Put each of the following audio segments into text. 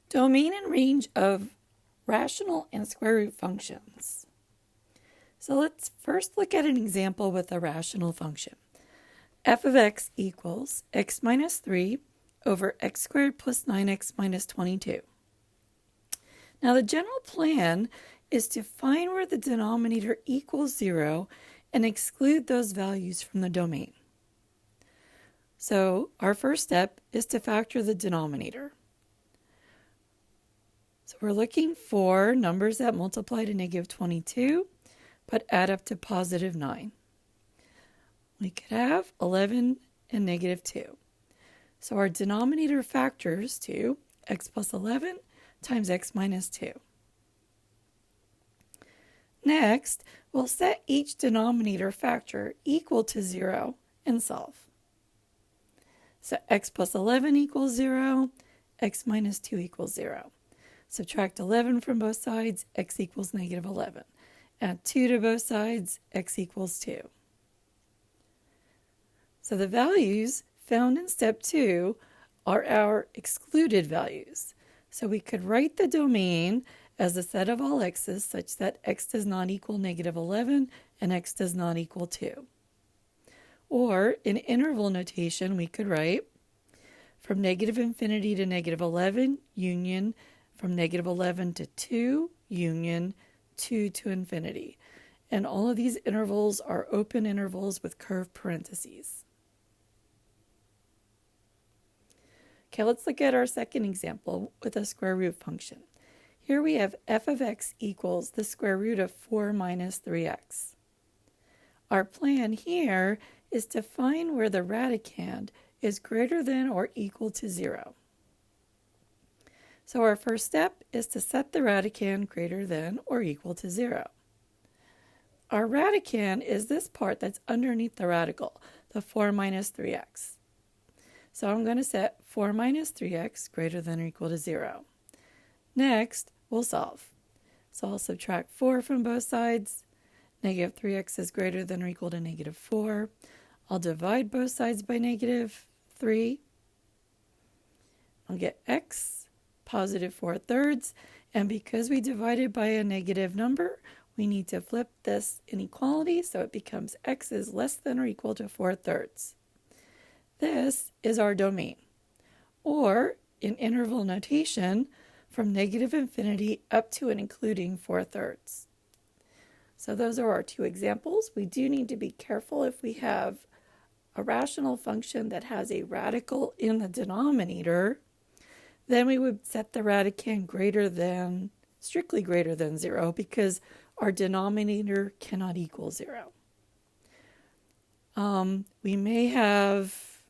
Domain and range of rational and square root functions. So let's first look at an example with a rational function. F of x equals x minus 3 over x squared plus 9x minus 22. Now the general plan is to find where the denominator equals 0 and exclude those values from the domain. So our first step is to factor the denominator. So we're looking for numbers that multiply to negative 22 but add up to positive 9. We could have 11 and negative 2. So our denominator factors to x plus 11 times x minus 2. Next, we'll set each denominator factor equal to 0 and solve. So x plus 11 equals 0, x minus 2 equals 0. Subtract 11 from both sides, x equals negative 11. Add 2 to both sides, x equals 2. So the values found in step 2 are our excluded values. So we could write the domain as a set of all x's such that x does not equal negative 11 and x does not equal 2. Or in interval notation, we could write from negative infinity to negative 11, union from negative 11 to 2, union 2 to infinity. And all of these intervals are open intervals with curved parentheses. Okay, let's look at our second example with a square root function. Here we have f of x equals the square root of 4 minus 3x. Our plan here is to find where the radicand is greater than or equal to 0. So our first step is to set the radicand greater than or equal to 0. Our radicand is this part that's underneath the radical, the 4 minus 3x. So I'm going to set 4 minus 3x greater than or equal to 0. Next, we'll solve. So I'll subtract 4 from both sides. Negative 3x is greater than or equal to negative 4. I'll divide both sides by negative 3. I'll get x, positive 4/3. And because we divided by a negative number, we need to flip this inequality so it becomes x is less than or equal to 4/3. This is our domain, or in interval notation, from negative infinity up to and including 4/3. So those are our two examples. We do need to be careful if we have a rational function that has a radical in the denominator, then we would set the radicand greater than, strictly greater than 0, because our denominator cannot equal 0. We may have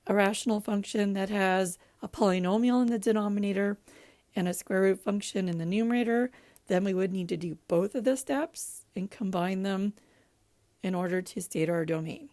a rational function that has a polynomial in the denominator and a square root function in the numerator. Then we would need to do both of the steps and combine them in order to state our domain.